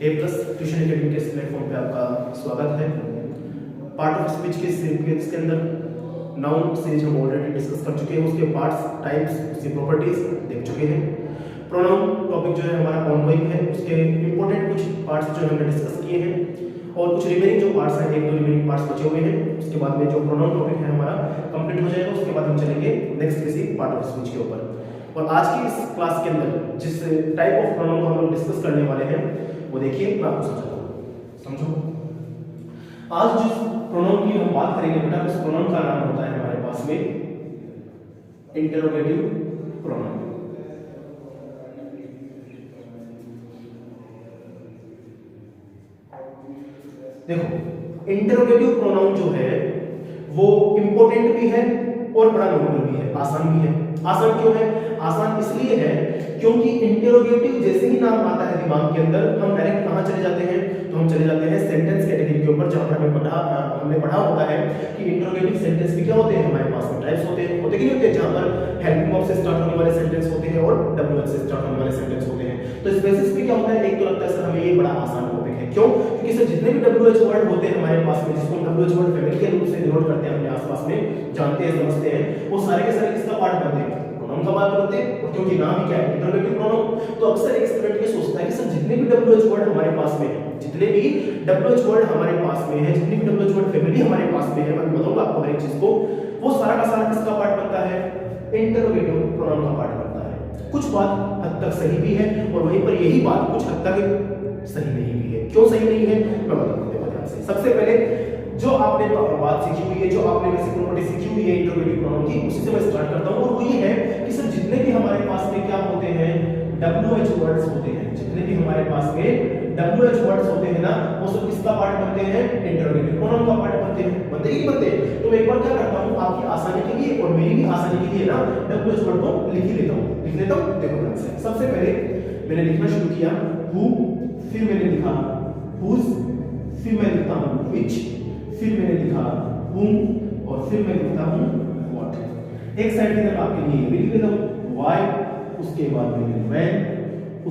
ए plus tuition academy के इस platform पे आपका स्वागत है। पार्ट ऑफ स्पीच के सीक्वेंस के अंदर नाउन सीरीज हम ऑलरेडी डिस्कस कर चुके हैं, उसके पार्ट्स, टाइप्स, उसकी प्रॉपर्टीज देख चुके हैं। प्रोनाउन टॉपिक जो है हमारा ऑनगोइंग है, उसके इंपॉर्टेंट कुछ पार्ट्स जो हमने डिस्कस किए हैं और कुछ रिमेनिंग जो पार्ट्स हैं, एक दो रिमेनिंग पार्ट्स बचे हुए हैं। उसके बाद में जो प्रोनाउन टॉपिक है हमारा कंप्लीट हो जाएगा। उसके बाद हम चलेंगे नेक्स्ट किसी पार्ट ऑफ स्पीच के ऊपर। और आज की इस क्लास के अंदर जिस टाइप ऑफ प्रोनाउन को हम लोग डिस्कस करने वाले हैं वो देखिए, मैं आपको समझाता हूँ। समझो, आज जिस प्रोनाउन की हम बात करेंगे बेटा, उस प्रोनाउन का नाम होता है हमारे पास में इंटरोगेटिव प्रोनाउन। देखो, इंटरोगेटिव प्रोनाउन जो है वो इंपॉर्टेंट भी है और बड़ा नॉर्मल भी है, आसान भी है। आसान क्यों है? आसान इसलिए है क्योंकि इंटरोगेटिव जैसे ही नाम आता है दिमाग के अंदर, हम डायरेक्ट कहां चले जाते हैं? तो हम चले जाते हैं सेंटेंस कैटेगरी के ऊपर, जहां पर हमने पढ़ा होता है कि इंटरोगेटिव सेंटेंस भी क्या होते हैं हमारे पास में, टाइप्स होते हैं, होते कि नहीं होते, जहां पर हेल्पिंग वर्ब से स्टार्ट होने वाले सेंटेंस होते हैं और डब्ल्यूएच से स्टार्ट होने वाले सेंटेंस होते हैं। तो इस बेसिस पे क्या होता है, एक तो लगता है सर हमें ये बड़ा आसान टॉपिक है। क्यों? क्योंकि सर जितने भी डब्ल्यूएच वर्ड होते हैं हमारे पास में, जिसको हम डब्ल्यूएच वर्ड फैमिली के रूप से डिनोट करते हैं, अपने आसपास में जानते हैं, समझते हैं, वो सारे के सारे किसका पार्ट बनते हैं? प्रोनाउन का पार्ट बनते हैं। और क्योंकि नाम ही क्या है, इंटरोगेटिव प्रोनाउन, तो अक्सर एक स्टूडेंट ये सोचता है कि सर जितने भी डब्ल्यूएच वर्ड हमारे पास में है, जितने भी डब्ल्यूएच वर्ड हमारे पास में है, जितनी भी डब्ल्यूएच वर्ड फैमिली हमारे पास में है, मैं बताऊंगा आपको हर एक चीज को, वो सारा का सारा किसका पार्ट बनता है? इंटरोगेटिव प्रोनाउन का पार्ट बनता है। कुछ बात हद तक सही भी है और वहीं पर यही बात कुछ हद तक सही नहीं भी है। क्यों सही नहीं है मैं बताऊंगा, देखो ध्यान से। सबसे पहले जो आपने बात सीखी हुई है, जो आपने बेसिक प्रॉपर्टी सीखी हुई है इंटरोगेटिव प्रोनाउन की, उसी से मैं स्टार्ट करता हूं। और वो ये है कि सर जितने भी हमारे पास में क्या होते हैं, डब्ल्यूएच वर्ड्स होते हैं, जितने भी हमारे पास में डब्ल्यूएच वर्ड्स होते हैं ना, वो सब किसका पार्ट बनते हैं? इंटरोगेटिव प्रोनाउन का पार्ट बनते हैं। बनते ही बनते हैं। तो एक बार क्या करता हूं, आपकी आसानी के लिए और मेरी भी आसानी के लिए ना डब्ल्यूएच वर्ड को लिख ही लेता हूं, लिख लेता हूं। देखो ध्यान से, सबसे पहले मैंने लिखना शुरू किया हु, फिर मैंने लिखा हुज, फिर मैं लिखता हूं व्हिच, फिर मैंने लिखा whom और फिर मैं लिखता हूं what। एक साइड की तरफ आपके लिए ये लिख लेता हूं why, उसके बाद में when,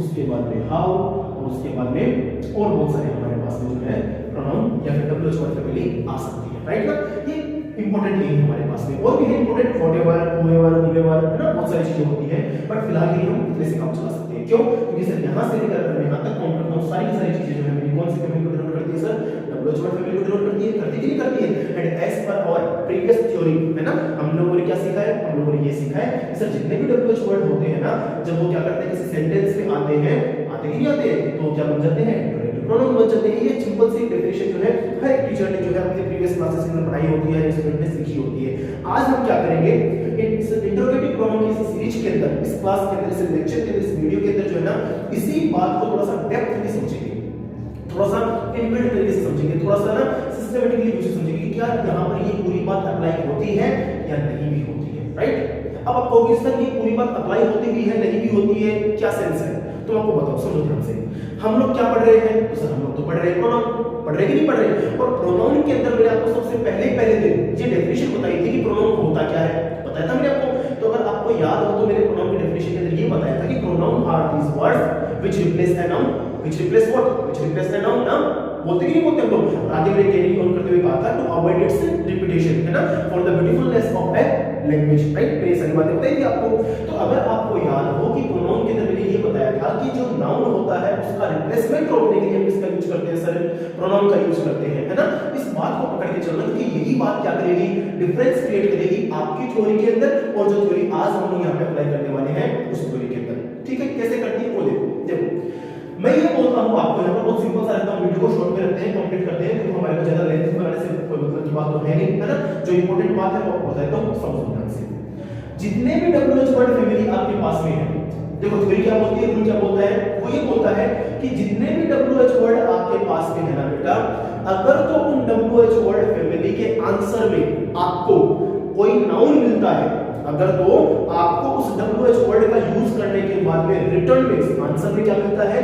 उसके बाद में how और उसके बाद में और बहुत सारे हमारे पास में जो है प्रोनाउन या फिर डब्ल्यूएच वर्ड फैमिली आ सकती है, राइट ना? ये इंपॉर्टेंट नहीं है हमारे पास में, और भी है इंपॉर्टेंट, व्हाटएवर, हूएवर, व्होएवर, है ना, बहुत सारी चीजें होती है, बट फिलहाल के लिए हम इतने से काम चला सकते हैं। क्यों? क्योंकि सर यहां से लेकर यहां तक काउंट करता हूं, सारी की सारी चीजें जो है मेरी कौन सी फैमिली को डिनोट करती है सर? डब्ल्यूएच वर्ड फैमिली को डिनोट करती है, करती कि नहीं करती है? And as per our previous theory, है ना, हम लोगों ने क्या सीखा है? हम लोगों ने ये सीखा है कि सर जितने भी डब्ल्यूएच वर्ड होते हैं ना, जब वो क्या करते हैं, किसी सेंटेंस में आते हैं, आते ही नहीं आते, तो क्या बन जाते हैं? इंटरोगेटिव प्रोनाउन बन जाते हैं। ये सिंपल सी डेफिनेशन जो है हर एक टीचर ने जो है अपने प्रीवियस क्लासेस के अंदर पढ़ाई होती है, स्टूडेंट ने सीखी होती है। आज हम क्या करेंगे, इस इंटरोगेटिव प्रोनाउन की इस सीरीज के अंदर, इस क्लास के अंदर, इस लेक्चर के अंदर, इस वीडियो के अंदर जो है ना, इसी बात को थोड़ा सा डेप्थ में समझेंगे, थोड़ा सा इनबिल्ट तरीके से समझेंगे, थोड़ा सा ना सिस्टमैटिकली यूज समझेंगे कि क्या यहां पर ये पूरी बात अप्लाई होती है या नहीं भी होती है, राइट? अब आप कहोगे सर ये पूरी बात अप्लाई होती भी है, नहीं भी होती है, क्या सेंस है? तो आपको बताओ, समझो ध्यान से। हम लोग क्या पढ़ रहे हैं? तो सर हम लोग तो पढ़ रहे हैं प्रोनाउन, पढ़ रहे कि नहीं पढ़ रहे? और प्रोनाउन के अंदर मैंने आपको सबसे पहले दिन ये डेफिनेशन बताई थी कि प्रोनाउन होता क्या है, बताया था मैंने आपको। तो अगर आपको याद हो तो मैंने प्रोनाउन की डेफिनेशन के अंदर ये बताया था कि pronoun are these words which replace a noun, which replace what, which replace a noun. ना बोलते कि नहीं बोलते हम लोग? आगे मैंने कैरी ऑन करते हुए कहा था टू अवॉइड इट्स रिपीटेशन, है ना, for the beautifulness of a language, right? मेरी सारी बातें बताई थी आपको। तो अगर आपको याद हो कि प्रोनाउन के अंदर मैंने ये बताया था कि जो नाउन होता है उसका रिप्लेसमेंट रोकने के लिए हम किसका यूज करते हैं सर? प्रोनाउन का यूज करते हैं, है ना? इस बात को पकड़ के चलना, क्योंकि यही बात क्या करेगी, डिफरेंस क्रिएट करेगी आपकी थ्योरी के अंदर और जो थ्योरी आज हम लोग यहाँ पे अप्लाई करने वाले हैं उस थ्योरी के अंदर। ठीक है, कैसे करती है वो देखो। मैं ये बोलता हूं आपको, यहाँ पर बहुत सिंपल सा रहता है, वीडियो को शॉर्ट में रखते हैं, कंप्लीट करते हैं, क्योंकि हमारे को ज्यादा लेंथ बनाने से कोई मतलब की बात तो है नहीं, है ना? जो इंपॉर्टेंट बात है वो आपको बताता हूं, समझो ध्यान से। जितने भी डब्ल्यूएच वर्ड फैमिली आपके पास में है, देखो थ्योरी क्या बोलती है, रूल क्या बोलता है? वो ये बोलता है कि जितने भी डब्ल्यूएच वर्ड आपके पास में है ना बेटा, अगर तो उन डब्ल्यूएच वर्ड फैमिली के आंसर में आपको कोई नाउन मिलता है, अगर तो आपको उस डब्ल्यूएच वर्ड का यूज करने के बाद में रिटर्न में आंसर में क्या मिलता है?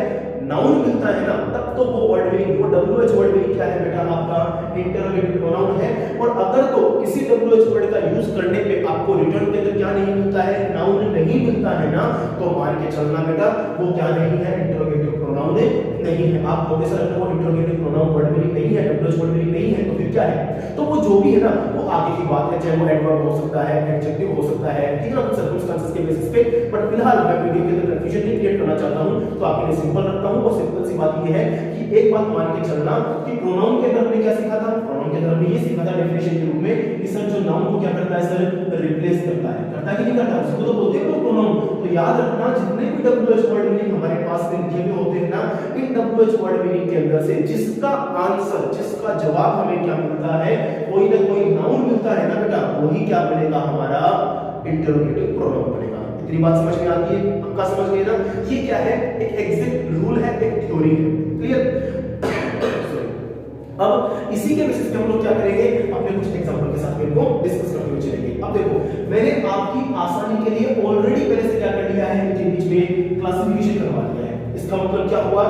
नाउन मिलता है ना, तब तो वो वर्ड मीनिंग, वो डब्ल्यूएच वर्ड मीनिंग क्या है बेटा? आपका इंटरोगेटिव प्रोनाउन है। और अगर तो किसी डब्ल्यूएच वर्ड का यूज करने पे आपको रिटर्न के अंदर क्या नहीं मिलता है? नाउन नहीं मिलता है ना, तो मान के चलना बेटा वो क्या नहीं है? इंटरोगेटिव प्रोनाउन प्रोनाउन नहीं है। आप कहोगे सर अगर वो इंटरोगेटिव प्रोनाउन वर्ड मीनिंग नहीं है, डब्ल्यूएच वर्ड मीनिंग नहीं है, तो फिर क्या है? तो वो जो भी है ना वो आगे की बात है, चाहे वो एडवर्ब हो सकता है, एडजेक्टिव हो सकता है, ठीक है ना, कुछ सर्कमस्टेंसेस के बेसिस पे। बट फिलहाल मैं वीडियो के अंदर कंफ्यूजन नहीं क्रिएट करना चाहता हूं, तो आपके लिए सिंपल रखता हूं। और सिंपल सी बात ये है कि एक बात मान के चलना कि प्रोनाउन के अंदर हमने क्या सीखा था? प्रोनाउन के अंदर हमने ये सीखा था डेफिनेशन के रूप में कि सर जो नाउन को क्या करता है सर? रिप्लेस करता है। करता है कि नहीं करता? उसको तो बोलते हैं प्रोनाउन। तो याद रखना जितने भी डब्ल्यूएच वर्ड मीनिंग हमारे पास में लिखे हुए होते हैं ना, इन डब्ल्यूएच वर्ड मीनिंग के अंदर से जिसका आंसर, जिसका जवाब हमें क्या मिलता है? कोई ना कोई नाउन मिलता है ना बेटा, वही क्या बनेगा? हमारा इंटरोगेटिव प्रोनाउन बनेगा। इतनी बात समझ में आती है? पक्का समझ गए ना? ये क्या है? एक एग्जैक्ट रूल है, एक थ्योरी है। क्लियर? अब इसी के बेसिस पे हम लोग क्या करेंगे? अपने कुछ एग्जांपल के साथ इनको डिस्कस करते हुए चलेंगे। अब देखो, मैंने आपकी आसानी के लिए ऑलरेडी पहले से क्या कर लिया है? इनके बीच में क्लासिफिकेशन करवा दिया है। इसका मतलब क्या हुआ?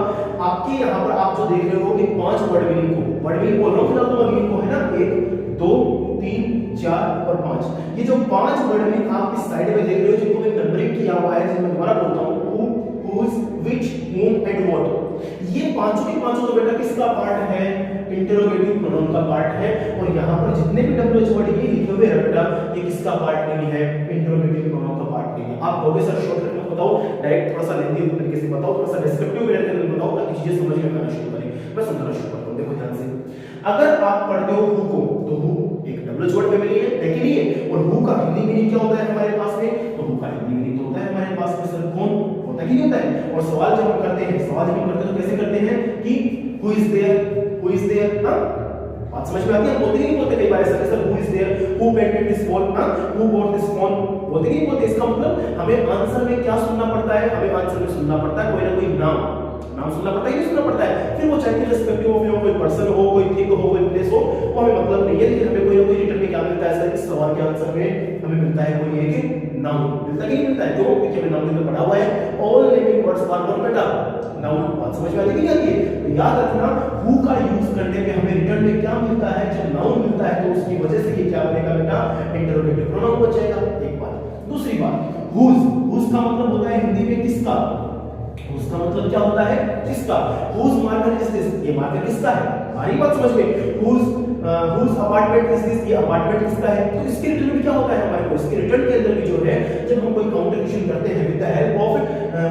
आपके यहाँ पर आप जो देख रहे हो कि 5 वर्ड मीनिंग को, वर्ड मीनिंग बोल रहा हूं फिलहाल, तो मैं मीनिंग को है ना 1 2 3 4 और 5, ये जो 5 वर्ड मीनिंग आप इस साइड में देख रहे हो, जिनको मैं नंबरिंग किया हुआ है, जिसमें दोबारा बोलता हूं, who, whose, which, whom and what, ये पांचों के पांचों तो बेटा किसका पार्ट है? इंटरोगेटिव प्रोनाउन का पार्ट है। और यहाँ पर जितने भी डब्ल्यूएच वर्ड ये लिखे हुए हैं बेटा, ये किसका पार्ट नहीं है? इंटरोगेटिव प्रोनाउन का पार्ट नहीं है। आप कहोगे सर शॉर्टकट में बताओ, डायरेक्ट थोड़ा सा लेंदी तरीके से बताओ, थोड़ा सा डिस्क्रिप्टिव वे में बताओ, ताकि चीजें समझ में आना शुरू करें। मैं समझाना शुरू करता हूं। देखो ध्यान से, अगर आप पढ़ते हो हु को, तो हु एक डब्ल्यूएच वर्ड फैमिली है कि नहीं है? और हु का हिंदी मीनिंग क्या होता है हमारे पास में? तो हु का हिंदी मीनिंग होता है हमारे पास में सर कौन होता है कि नहीं होता है? और सवाल जब हम करते हैं, सवाल जब हम करते हैं तो कैसे करते हैं कि who is there, who is there, हां बात समझ में आती है? बोलते नहीं बोलते कई बार ऐसा sir who is there, who painted this phone, हां हु बॉट दिस फोन, बोलते नहीं बोलते? इसका मतलब हमें आंसर में क्या सुनना पड़ता है? हमें आंसर में सुनना पड़ता है कोई ना कोई नाम सुनना पड़ता है कि सुनना पड़ता है। फिर वो चाहे रिस्पेक्टिव ऑफ कोई पर्सन हो, कोई थिंग हो, कोई प्लेस हो, वो हमें मतलब नहीं है, लेकिन हमें कोई ना कोई रिटर्न में क्या मिलता है सर? इस सवाल के आंसर में हमें मिलता है कोई एक नाउन। मिलता है कि नहीं मिलता है? जो देखिए हमें नाउन में पढ़ा हुआ है, all living words are not बेटा नाउन। बात समझ में आ रही है? तो याद रखना हु का यूज करने पे हमें रिटर्न में क्या मिलता है? जब नाउन मिलता है तो उसकी वजह से ये क्या बनेगा बेटा? इंटरोगेटिव प्रोनाउन बन जाएगा। एक बात। दूसरी बात, हुज, हुज का मतलब होता है हिंदी में किसका? उसका मतलब क्या होता है? किसका? whose marker is this, ये मार्कर किसका है? हमारी बात समझ में? whose apartment is this, ये अपार्टमेंट किसका है? तो इसके रिटर्न में क्या होता है हमारे को? इसके रिटर्न के अंदर भी जो है, जब हम कोई काउंटर क्वेश्चन करते हैं with the help of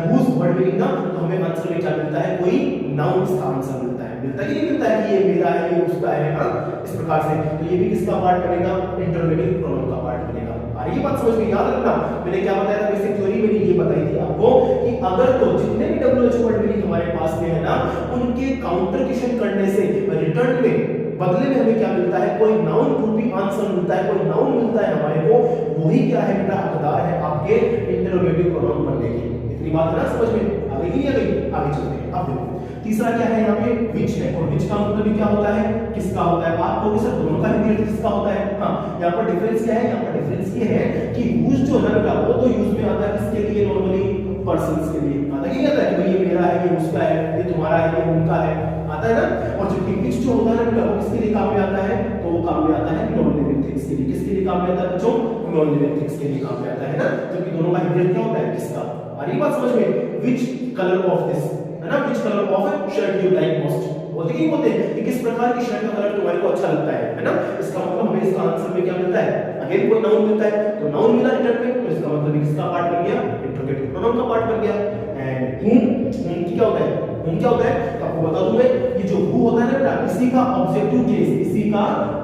whose word meaning ना, तो हमें आंसर में क्या मिलता है? कोई नाउन इसका आंसर मिलता है। मिलता कि नहीं मिलता है कि ये मेरा है, ये उसका है, हां इस प्रकार से। तो ये भी किसका पार्ट बनेगा? इंटरोगेटिव प्रोनाउन का पार्ट बनेगा। ये बात समझ में याद रखना, मैंने क्या बताया था? बेसिक थ्योरी मैंने ये बताई थी आपको कि अगर तो जितने भी डब्ल्यूएच वर्ड मीनिंग हमारे पास में है ना, उनके काउंटर क्वेश्चन करने से रिटर्न में बदले में हमें क्या मिलता है? कोई नाउन रूपी आंसर मिलता है, कोई नाउन मिलता है हमारे को, वही क्या है बेटा? हकदार है आपके इंटरोगेटिव प्रोनाउन बनने की। इतनी बात है ना समझ में? आगे की नहीं गई? आगे चलते हैं। अब देखो तीसरा क्या है यहाँ पे? विच है। और विच का मतलब भी क्या होता है? किसका होता है? आपको भी सर दोनों का हिंदी अर्थ किसका होता है? हाँ, यहाँ पर डिफरेंस क्या है? यहाँ पर डिफरेंस ये है कि whose जो है बेटा, वो तो यूज में आता है किसके लिए? नॉर्मली पर्सन्स के लिए आता है कि नहीं आता है? कि ये मेरा है, ये उसका है, ये तुम्हारा है, ये उनका है, आता है ना? और जबकि विच जो होता है ना बेटा, वो किसके लिए काम में आता है? तो वो काम में आता है नॉन लिविंग थिंग्स के लिए। किसके लिए काम में आता है बच्चों? नॉन लिविंग थिंग्स के लिए काम में आता है ना? जबकि दोनों का हिंदी क्या होता है? किसका। और ये बात समझ में? which color of this, है ना? which color of shirt you like most, बोलते नहीं बोलते कि किस प्रकार की शर्ट का कलर तुम्हारे को अच्छा लगता है ना? इसका मतलब हमें इसका आंसर में क्या मिलता है? अगेन कोई नाउन मिलता है, तो नाउन मिला रिटर्न में, तो इसका मतलब किसका पार्ट बन गया? इंटरोगेटिव प्रोनाउन का पार्ट बन गया। एंड whom क्या होता है? whom क्या होता है? तो आपको बता दूं मैं, ये जो who होता है ना बेटा, इसी का ऑब्जेक्टिव केस, इसी का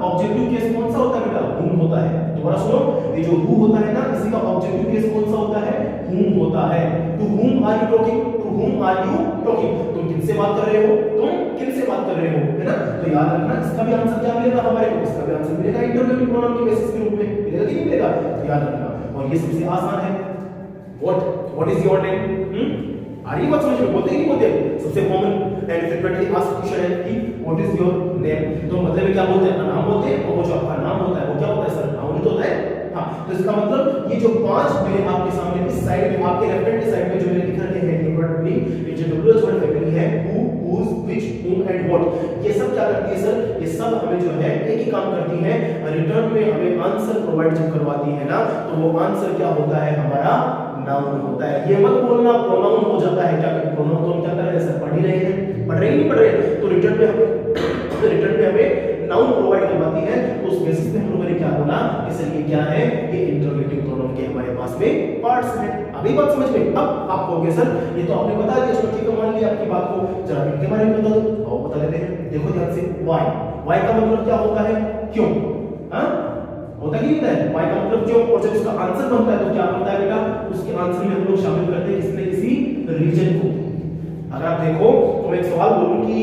ऑब्जेक्टिव केस कौन सा होता है बेटा? whom होता है। दोबारा सुनो, ये जो who होता है ना, इसी का ऑब्जेक्टिव केस कौन सा होता है? whom होता है। to whom are you talking? to whom are you talking? तुम किनसे बात कर रहे हो? तुम किनसे बात कर रहे हो, है ना? तो याद रखना इसका भी आंसर क्या मिलेगा हमारे को? इसका भी आंसर मिलेगा इंटरोगेटिव प्रोनाउन के बेसिस के रूप में। मिलेगा कि नहीं मिलेगा? तो याद रखना। और ये सबसे आसान है। What is your name? आ रही बात समझ में? बोलते नहीं बोलते? सबसे common and frequently asked question है कि व्हाट इज योर नेम। तो मतलब में क्या बोलते हैं? अपना नाम बोलते हैं। और वो जो आपका नाम होता है वो क्या होता है सर? नाउन होता है। हाँ, तो इसका मतलब ये जो 5 मेरे आपके सामने इस साइड में, आपके लेफ्ट हैंड के साइड में जो मैंने लिख रखे हैं ये वर्ड मीनिंग, ये जो डब्ल्यूएच वर्ड फैमिली है, who, whose, which, whom and what, ये सब क्या करती है सर, ये सब हमें जो है एक ही काम करती है, रिटर्न में हमें आंसर प्रोवाइड जब करवाती है ना, तो वो आंसर क्या होता है, हमारा नाउन होता है। ये मत बोलना प्रोनाउन हो जाता है, क्या प्रोनाउन तो हम क्या कर रहे हैं सर, पढ़ ही रहे हैं, पढ़ रहे ही नहीं पढ़ रहे, तो रिटर्न में हमें नाउन प्रोवाइड करवाती है, तो उस बेसिस पे हम लोगों ने क्या बोला कि सर ये क्या है, ये इंटरोगेटिव प्रोनाउन के हमारे पास में पार्ट्स हैं। अभी बात समझ में, अब आप कहोगे सर ये तो आपने बता दिया, चलो ठीक है मान लिया आपकी बात को, जरा इनके बारे में बता दो। आओ बता देते हैं, देखो ध्यान से, वाई का मतलब क्या होता है, क्यों, हाँ होता क्या होता है, वाई का मतलब क्यों, और जब इसका आंसर बनता है तो क्या बनता है बेटा, उसके आंसर में हम लोग शामिल करते हैं किसने, किसी रीजन को। अगर आप देखो तो मैं एक सवाल बोलूं कि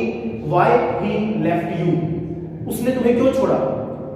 व्हाई ही लेफ्ट यू, उसने तुम्हें क्यों छोड़ा,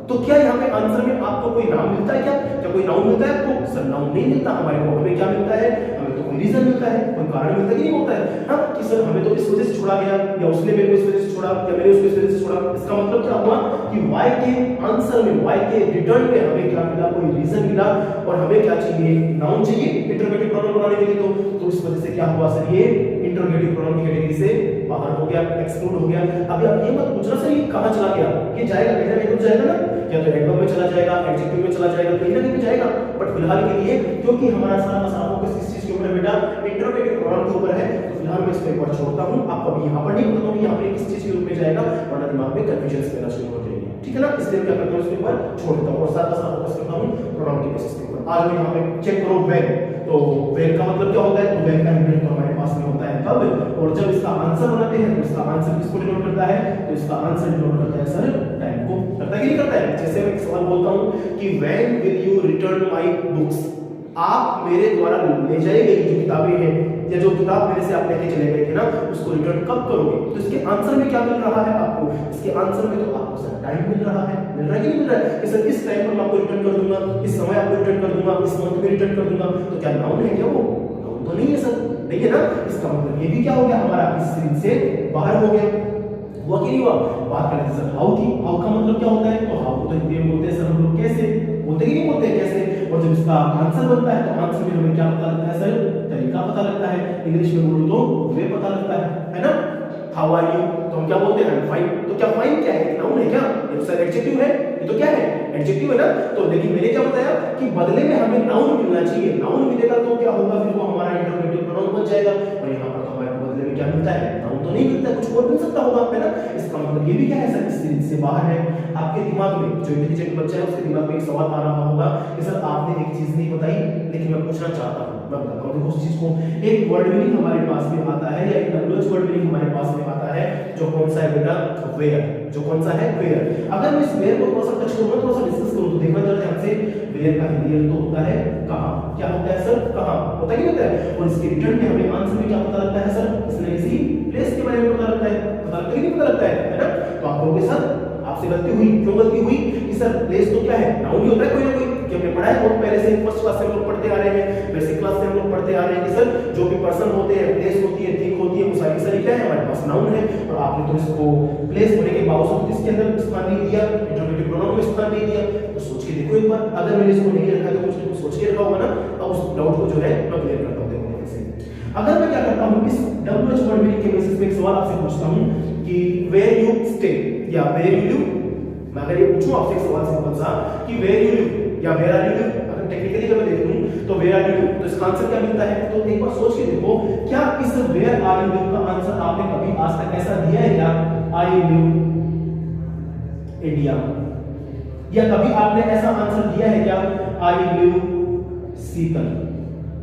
तो क्या यहाँ पे आंसर में आपको कोई नाम मिलता है, क्या कोई नाउन मिलता है आपको, सर नाउन नहीं मिलता हमारे को, हमें क्या मिलता है, हमें तो कोई रीजन मिलता है, कोई कारण मिलता है कि नहीं होता है, हाँ कि सर हमें तो इस वजह से छोड़ा गया, या उसने मेरे को इस वजह से छोड़ा, या मैंने उसको इस वजह से छोड़ा। इसका मतलब क्या हुआ कि वाई के आंसर में, वाई के रिटर्न में हमें क्या मिला, कोई रीजन मिला, और हमें क्या चाहिए, नाउन चाहिए इंटरोगेटिव प्रोनाउन बनाने के लिए, तो इस वजह से क्या हुआ सर, ये इंटरोगेटिव प्रोनाउन की कैटेगरी से बाहर हो गया, एक्सक्लूड हो गया। अभी आप ये मत पूछना सर ये कहां चला गया, ये जाएगा कहीं ना कहीं तो जाएगा ना, या तो एडवर्ब में चला जाएगा, एडजेक्टिव में चला जाएगा, कहीं ना कहीं जाएगा, बट फिलहाल के लिए क्योंकि हमारा सारा मसाला फोकस किस चीज के ऊपर है बेटा, इंटरोगेटिव प्रोनाउन के ऊपर है, तो फिलहाल मैं इसको एक बार छोड़ता हूं, आपको अभी यहां पर नहीं बताऊंगा कि यहां पे किस चीज के रूप में जाएगा, वरना दिमाग में कंफ्यूजन लेना शुरू हो जाएगी, ठीक है ना, इसलिए क्या करता हूं, इसके ऊपर छोड़ देता हूं और सारा फोकस करता हूं प्रोनाउन के बेसिस के ऊपर। आज मैं यहां पे चेक करो वेन, तो वेन का मतलब क्या होता है, तो वेन का इंटेंट तो हमारे पास में होता है कब, और जब इसका आंसर बनाते हैं तो इसका आंसर किसको डिनोट करता है, तो इसका आंसर डिनोट करता है सर टाइम को, करता है कि नहीं करता है। जैसे मैं एक सवाल बोलता हूं कि when will you return my books, आप मेरे द्वारा ले जाई गई जो किताबें हैं, या जो किताब मेरे से आप लेके चले गए थे ना, उसको रिटर्न कब करोगे, तो इसके आंसर में क्या मिल रहा है आपको, इसके आंसर में तो आपको सर टाइम मिल रहा है, मिल रहा है कि नहीं मिल रहा है, कि सर इस टाइम पर मैं आपको रिटर्न कर दूंगा, इस समय आपको रिटर्न कर दूंगा, इस मंथ में रिटर्न कर दूंगा, तो क्या नाउन है क्या, वो नाउन तो नहीं है सर, नहीं है ना। इसका मतलब ये भी क्या हो गया, हमारा इस सीरीज से बाहर हो गया, हुआ कि नहीं हुआ। बात करते हैं सर हाउ की, हाउ का मतलब क्या होता है, तो हाउ को तो हिंदी में बोलते हैं सर हम लोग कैसे, बोलते कि नहीं बोलते कैसे, और जब इसका आंसर बनता है तो आंसर में हमें क्या पता लगता है सर, तरीका पता लगता है, इंग्लिश में बोलूं तो वे पता लगता है ना। हाउ आर यू, तो हम क्या बोलते हैं फाइन, तो क्या फाइन क्या है, नाउन है क्या, ये तो सर एडजेक्टिव है, ये तो क्या है एडजेक्टिव है ना। तो लेकिन मैंने क्या बताया कि बदले में हमें नाउन मिलना चाहिए, नाउन मिलेगा तो क्या होगा, फिर वो हमारा इंटरोगेटिव प्रोनाउन बन जाएगा, और यहाँ पर तो हमारे बदले में क्या मिलता है, नाउन तो नहीं मिलता, कुछ और मिल सकता होगा है ना। इसका मतलब ये भी क्या है सर, इस सीरीज से बाहर है। आपके दिमाग में जो इंटेलिजेंट बच्चा है उसके दिमाग में एक सवाल आ रहा होगा कि सर आपने एक चीज नहीं बताई, लेकिन मैं पूछना चाहता हूं, मैं बताता हूं। देखो उस चीज को, एक वर्ड मीनिंग हमारे पास में आता है, या एक डब्ल्यूएच वर्ड मीनिंग हमारे पास में आता है, जो कौन सा है बेटा, वेयर, जो कौन सा है वेयर। अगर मैं इस वेयर को थोड़ा सा टच करूंगा, थोड़ा सा डिस्कस करूं, तो देखना जरा ध्यान से, वेयर का हिंदी अर्थ तो होता है कहां, क्या होता है सर, कहां, होता है कि होता है, और इसके रिटर्न में हमें आंसर में क्या पता लगता है सर, इसने किसी प्लेस के बारे में पता लगता है, पता लगता है कि नहीं पता लगता है ना। तो आप लोगों के साथ आपसे गलती हुई, क्यों गलती हुई कि सर प्लेस तो क्या है, नाउन ही होता है कोई ना कोई, कि हमने पढ़ा है बहुत पहले से, फर्स्ट क्लास से हम लोग पढ़ते आ रहे हैं, बेसिक क्लास से हम लोग पढ़ते आ रहे हैं कि सर जो भी पर्सन होते हैं, प्लेस होती है, थिंग होती है, वो सारी सारी क्या है हमारे पास नाउन है, और आपने तो इसको प्लेस होने के बावजूद इसके अंदर स्थान नहीं दिया, इंटरोगेटिव प्रोनाउन में स्थान नहीं दिया। तो सोच के देखो एक बार, अगर मैंने इसको नहीं रखा तो कुछ सोच के रखा होगा ना। अब उस डाउट को जो है मैं क्लियर करता हूं। देखो कैसे, अगर मैं क्या करता हूं, इस डब्ल्यूएच वर्ड मीनिंग के बेसिस पे एक सवाल आपसे पूछता हूं कि वेयर यू स्टे या वेयर यू लिव, मैं अगर ये पूछूं आपसे एक सवाल सिंपल सा कि वेयर यू लिव या वेयर आर यू लिव, अगर टेक्निकली अगर मैं देख लूं तो वेयर आर यू लिव, तो इसका आंसर क्या मिलता है। तो एक बार सोच के देखो, क्या इस वेयर आर यू लिव का आंसर आपने कभी आज तक ऐसा दिया है क्या, आई लिव इंडिया, या कभी आपने ऐसा आंसर दिया है क्या, आई लिव सीकर,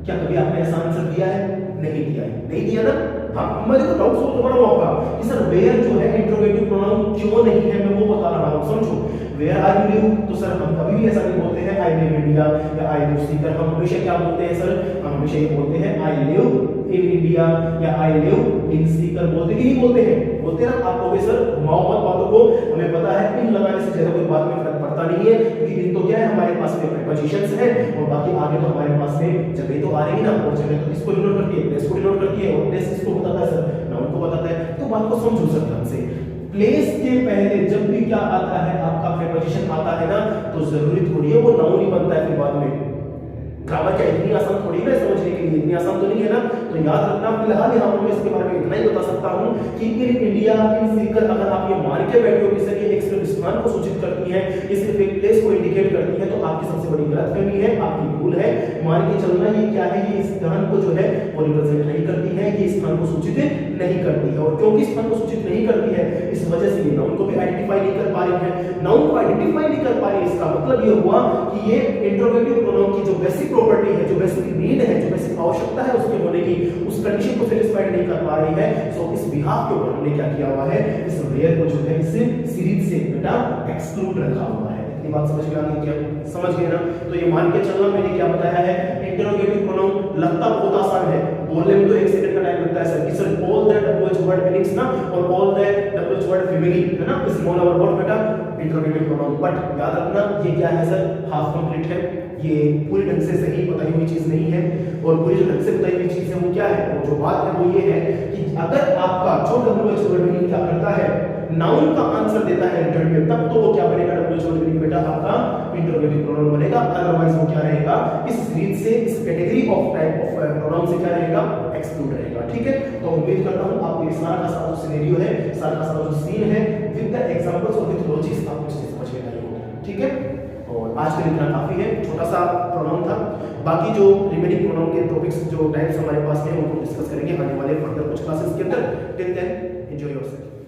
क्या कभी आपने ऐसा आंसर दिया है, नहीं दिया है, नहीं दिया ना। हाँ, मैं देखो डाउट सोल्व कर रहा हूं आपका कि सर वेयर जो है इंटरोगेटिव प्रोनाउन क्यों नहीं है, मैं वो बता रहा हूं, समझो। वेयर आर यू लिव, तो सर हम कभी भी ऐसा नहीं बोलते हैं आई लिव इंडिया या आई लिव सीकर, हम हमेशा क्या बोलते हैं सर, हम हमेशा ये बोलते हैं आई लिव इन इंडिया या आई लिव इन सीकर, बोलते कि नहीं बोलते हैं, बोलते हैं ना। आप कहोगे सर घुमाओ मत बातों को, हमें पता है इन लगाने से ज्यादा कोई बात में फर्क पड़ता नहीं है, क्योंकि इन तो क्या है हमारे पास में प्रीपोजिशंस है, और बाकी आगे तो हमारे पास में जगह तो आ रही है ना, और जगह तो इसको डिनोट करती है, प्लेस को डिनोट करती है, और प्लेस इसको बताता है सर, नाउन को बताता है। तो बात को समझो सर ध्यान से, प्लेस के पहले जब भी क्या आता है आपका प्रीपोजिशन आता है ना, तो जरूरी थोड़ी है वो नाउन ही बनता है फिर बाद में, ग्रामर क्या इतनी आसान थोड़ी है समझने के लिए, इतनी आसान तो नहीं है ना। तो याद रखना, फिलहाल यहाँ पर मैं इसके बारे में इतना ही बता सकता हूँ कि इन इंडिया इन सीकर अगर आप ये मान के बैठे हो कि सर ये एक सिर्फ स्थान को सूचित करती है, ये सिर्फ एक प्लेस को इंडिकेट करती है, तो आपकी सबसे बड़ी गलतफहमी है, आपकी भूल है। मान के चलना ये क्या है, ये स्थान को जो है वो रिप्रेजेंट नहीं करती है, ये स्थान को सूचित नहीं करती है। और क्योंकि स्थान को सूचित नहीं करती है, इस वजह से ये नाउन को भी आइडेंटिफाई नहीं कर पा रही है। नाउन को आइडेंटिफाई नहीं कर पा रही, इसका मतलब ये हुआ कि ये इंटरोगेटिव प्रोनाउन की जो बेसिक प्रॉपर्टी है, जो बेसिक नीड है, जो बेसिक आवश्यकता है उसके होने की, उस कंडीशन को सेटिस्फाइड नहीं कर पा रही है। सो इस बिहाफ के ऊपर हमने क्या किया हुआ है, इस रेयर को जो है इस सीरीज से बेटा एक्सक्लूड रखा हुआ है। इतनी बात समझ में आ गई क्या? समझ गए ना? तो ये मान के चलना, मैंने क्या बताया है, इंटरोगेटिव प्रोनाउन लगता बहुत आसान है, बोलने में तो 1 सेकंड का टाइम लगता है सर, कि sir all that WH word meanings ना, और all that WH word family है ना, स्मॉल और वर्ड बेटा इंटरोगेटिव प्रोनाउन। बट याद रखना ये क्या है सर, हाफ कंप्लीट है, ये पूरी ढंग से सही बताई हुई चीज नहीं है। और पूरी जो ढंग से बताई हुई चीज है वो क्या है, वो जो बात है वो ये है कि अगर आपका जो डब्ल्यूएच वर्ड मीनिंग क्या करता है, नाउन का आंसर देता है रिटर्न में, तब तो वो क्या बनेगा, डब्ल्यूएच वर्ड मीनिंग बेटा आपका इंटरोगेटिव प्रोनाउन बनेगा। अदरवाइज वो क्या रहेगा, इस सीरीज से, इस category of type of pronoun से क्या रहेगा, एक्सक्लूड रहेगा। ठीक है, तो उम्मीद करता हूं आपको ये सारा का सारा जो सिनेरियो है, सारा का सारा जो सीन है विद द एग्जांपल्स और विद लॉजिक्स आपको समझ में आई होगी। ठीक है, और आज के लिए इतना काफी है, छोटा सा प्रोनाउन था। बाकी जो रिमेनिंग प्रोनाउन के टॉपिक्स जो टाइप्स हमारे पास हैं उनको डिस्कस करेंगे आने वाले फर्दर कुछ क्लासेस के अंदर। Till then enjoy yourself.